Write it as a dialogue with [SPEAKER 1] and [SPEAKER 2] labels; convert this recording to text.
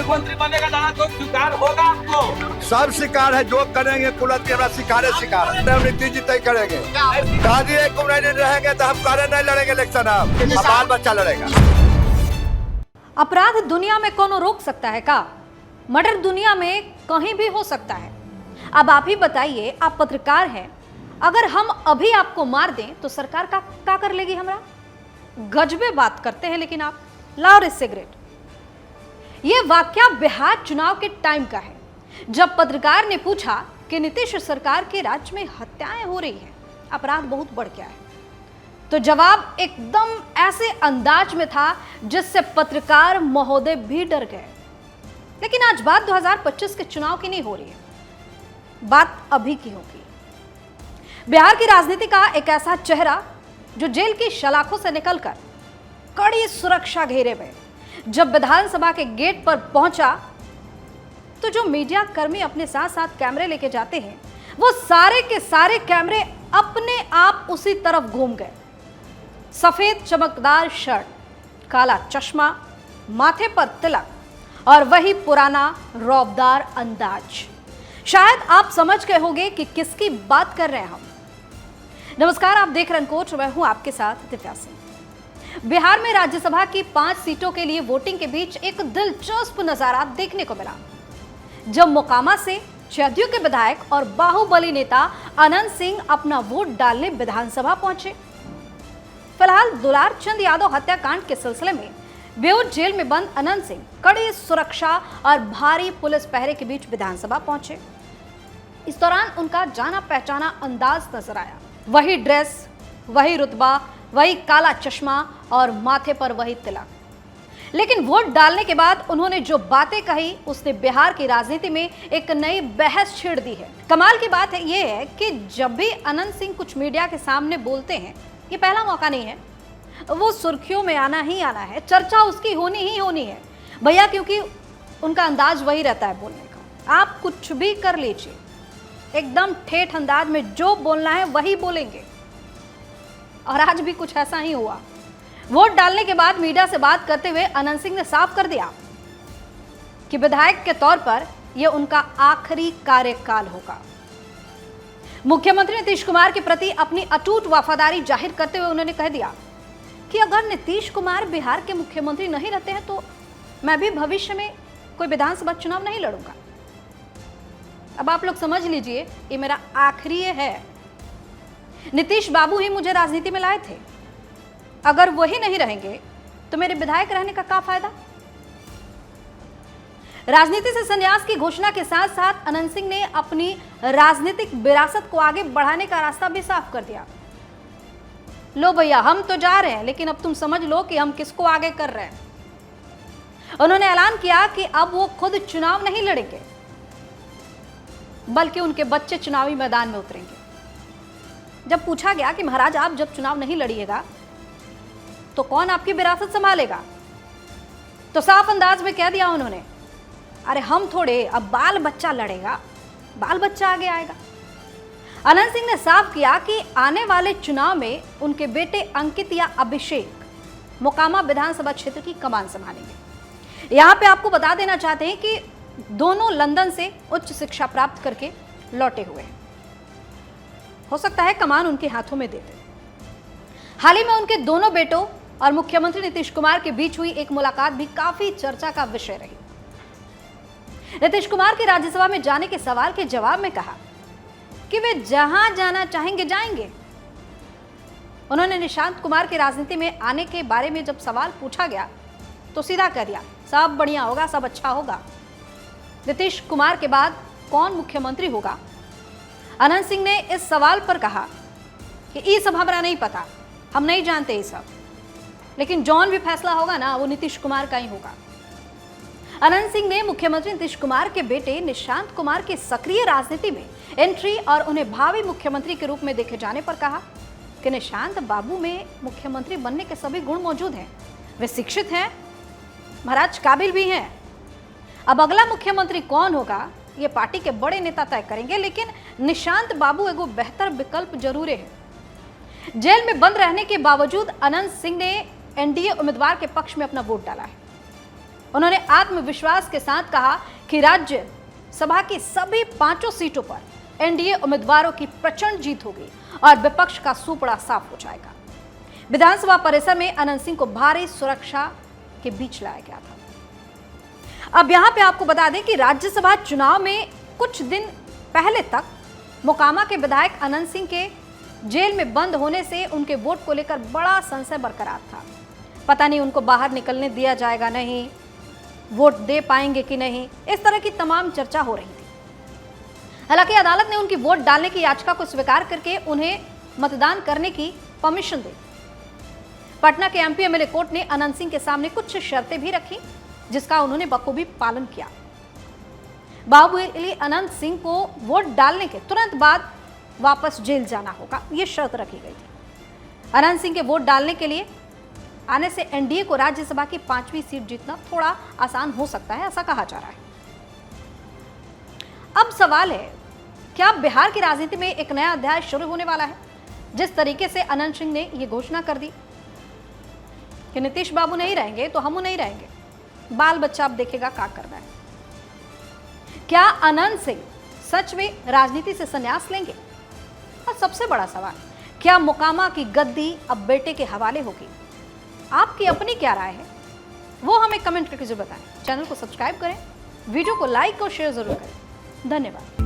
[SPEAKER 1] मुख्यमंत्री बनेगा दादा तो स्वीकार होगा आपको?
[SPEAKER 2] सब शिकार है, जो करेंगे कुलत के शिकार शिकार है। नीतीश जी तय करेंगे। दादी एक उम्र रहेंगे तो हम करे नहीं लड़ेंगे इलेक्शन, अब बाल बच्चा लड़ेगा।
[SPEAKER 3] अपराध दुनिया में कौन रोक सकता है का? मर्डर दुनिया में कहीं भी हो सकता है। अब आप ही बताइए, आप पत्रकार हैं, अगर हम अभी आपको मार दें तो सरकार का कर लेगी हमरा? गजबे बात करते हैं लेकिन आप। लाओ रे सिगरेट। यह वाकया बिहार चुनाव के टाइम का है, जब पत्रकार ने पूछा कि नीतीश सरकार के राज्य में हत्याएं हो रही हैं, अपराध बहुत बढ़ गया है, तो जवाब एकदम ऐसे अंदाज में था जिससे पत्रकार महोदय भी डर गए। लेकिन आज बात 2025 के चुनाव की नहीं हो रही है, बात अभी की होगी। बिहार की राजनीति का एक ऐसा चेहरा जो जेल की सलाखों से निकलकर कड़ी सुरक्षा घेरे में जब विधानसभा के गेट पर पहुंचा, तो जो मीडिया कर्मी अपने साथ साथ कैमरे लेके जाते हैं, वो सारे के सारे कैमरे अपने आप उसी तरफ घूम गए। सफेद चमकदार शर्ट, काला चश्मा, माथे पर तिलक और वही पुराना रौबदार अंदाज। शायद आप समझ गए होंगे कि किसकी बात कर रहे हैं हम। नमस्कार, आप देख रहे हैं कोच, मैं हूं आपके साथ दिव्या सिंह। बिहार में राज्यसभा की 5 सीटों के लिए वोटिंग के बीच एक दिलचस्प नजारा देखने को मिला, जब मोकामा से जदयू के विधायक और बाहुबली नेता अनंत सिंह अपना वोट डालने विधानसभा पहुंचे। फिलहाल दुलार चंद यादव हत्याकांड के सिलसिले में बेऊर जेल में बंद अनंत सिंह कड़ी सुरक्षा और भारी पुलिस पहरे के बीच विधानसभा पहुंचे। इस दौरान उनका जाना पहचाना अंदाज नजर आया, वही ड्रेस, वही रुतबा, वही काला चश्मा और माथे पर वही तिलक। लेकिन वोट डालने के बाद उन्होंने जो बातें कही, उसने बिहार की राजनीति में एक नई बहस छेड़ दी है। कमाल की बात है यह है कि जब भी अनंत सिंह कुछ मीडिया के सामने बोलते हैं, ये पहला मौका नहीं है, वो सुर्खियों में आना ही आना है, चर्चा उसकी होनी ही होनी है भैया, क्योंकि उनका अंदाज वही रहता है बोलने का। आप कुछ भी कर लीजिए, एकदम ठेठ अंदाज में जो बोलना है वही बोलेंगे, और आज भी कुछ ऐसा ही हुआ। वोट डालने के बाद मीडिया से बात करते हुए अनंत सिंह ने साफ कर दिया कि विधायक के तौर पर यह उनका आखिरी कार्यकाल होगा। मुख्यमंत्री नीतीश कुमार के प्रति अपनी अटूट वफादारी जाहिर करते हुए उन्होंने कह दिया कि अगर नीतीश कुमार बिहार के मुख्यमंत्री नहीं रहते हैं तो मैं भी भविष्य में कोई विधानसभा चुनाव नहीं लड़ूंगा। अब आप लोग समझ लीजिए, ये मेरा आखिरी है। नीतीश बाबू ही मुझे राजनीति में लाए थे, अगर वही नहीं रहेंगे तो मेरे विधायक रहने का क्या फायदा। राजनीति से संन्यास की घोषणा के साथ साथ अनंत सिंह ने अपनी राजनीतिक विरासत को आगे बढ़ाने का रास्ता भी साफ कर दिया। लो भैया, हम तो जा रहे हैं, लेकिन अब तुम समझ लो कि हम किसको आगे कर रहे हैं। उन्होंने ऐलान किया कि अब वो खुद चुनाव नहीं लड़ेंगे, बल्कि उनके बच्चे चुनावी मैदान में उतरेंगे। जब पूछा गया कि महाराज आप जब चुनाव नहीं लड़िएगा तो कौन आपकी विरासत संभालेगा, तो साफ अंदाज में कह दिया उन्होंने, अरे हम थोड़े, अब बाल बच्चा लड़ेगा, बाल बच्चा आगे आएगा। अनंत सिंह ने साफ किया कि आने वाले चुनाव में उनके बेटे अंकित या अभिषेक मोकामा विधानसभा क्षेत्र की कमान संभालेंगे। यहां पे आपको बता देना चाहते हैं कि दोनों लंदन से उच्च शिक्षा प्राप्त करके लौटे हुए हैं, हो सकता है कमान उनके हाथों में दे दे। हाल ही में उनके दोनों बेटों और मुख्यमंत्री नीतीश कुमार के बीच हुई एक मुलाकात भी काफी चर्चा का विषय रही। नीतीश कुमार के राज्यसभा में जाने के सवाल के जवाब में कहा कि वे जहां जाना चाहेंगे जाएंगे। उन्होंने निशांत कुमार के राजनीति में आने के बारे में जब सवाल पूछा गया तो सीधा कह दिया, सब बढ़िया होगा, सब अच्छा होगा। नीतीश कुमार के बाद कौन मुख्यमंत्री होगा? अनंत सिंह ने इस सवाल पर कहा कि ये सब हमारा नहीं पता, हम नहीं जानते ये सब, लेकिन जौन भी फैसला होगा ना वो नीतीश कुमार का ही होगा। अनंत सिंह ने मुख्यमंत्री नीतीश कुमार के बेटे निशांत कुमार की सक्रिय राजनीति में एंट्री और उन्हें भावी मुख्यमंत्री के रूप में देखे जाने पर कहा कि निशांत बाबू में मुख्यमंत्री बनने के सभी गुण मौजूद हैं, वे शिक्षित हैं, महाराज काबिल भी हैं। अब अगला मुख्यमंत्री कौन होगा ये पार्टी के बड़े नेता तय करेंगे, लेकिन निशांत बाबू एगो बेहतर विकल्प जरूर है। जेल में बंद रहने के बावजूद अनंत सिंह ने एनडीए उम्मीदवार के पक्ष में अपना वोट डाला है। उन्होंने आत्मविश्वास के साथ कहा कि राज्य सभा की सभी 5 सीटों पर एनडीए उम्मीदवारों की प्रचंड जीत होगी और विपक्ष का सुपड़ा साफ हो जाएगा। विधानसभा परिसर में अनंत सिंह को भारी सुरक्षा के बीच लाया गया था। अब यहां पे आपको बता दें कि राज्यसभा चुनाव में कुछ दिन पहले तक मोकामा के विधायक अनंत सिंह के जेल में बंद होने से उनके वोट को लेकर बड़ा संशय बरकरार था। पता नहीं उनको बाहर निकलने दिया जाएगा नहीं, वोट दे पाएंगे कि नहीं, इस तरह की तमाम चर्चा हो रही थी। हालांकि अदालत ने उनकी वोट डालने की याचिका को स्वीकार करके उन्हें मतदान करने की परमिशन दी। पटना के एमपी एमएलए कोर्ट ने अनंत सिंह के सामने कुछ शर्तें भी रखी, जिसका उन्होंने बखूबी पालन किया। बाहुबली अनंत सिंह को वोट डालने के तुरंत बाद वापस जेल जाना होगा, यह शर्त रखी गई थी। अनंत सिंह के वोट डालने के लिए आने से एनडीए को राज्यसभा की 5वीं सीट जीतना थोड़ा आसान हो सकता है, ऐसा कहा जा रहा है। अब सवाल है, क्या बिहार की राजनीति में एक नया अध्याय शुरू होने वाला है? जिस तरीके से अनंत सिंह ने यह घोषणा कर दी कि नीतीश बाबू नहीं रहेंगे तो हम नहीं रहेंगे, बाल बच्चा अब देखेगा क्या करना है। क्या अनंत सिंह सच में राजनीति से संन्यास लेंगे? और सबसे बड़ा सवाल, क्या मोकामा की गद्दी अब बेटे के हवाले होगी? आपकी अपनी क्या राय है वो हमें कमेंट करके जरूर बताएं। चैनल को सब्सक्राइब करें, वीडियो को लाइक और शेयर जरूर करें। धन्यवाद।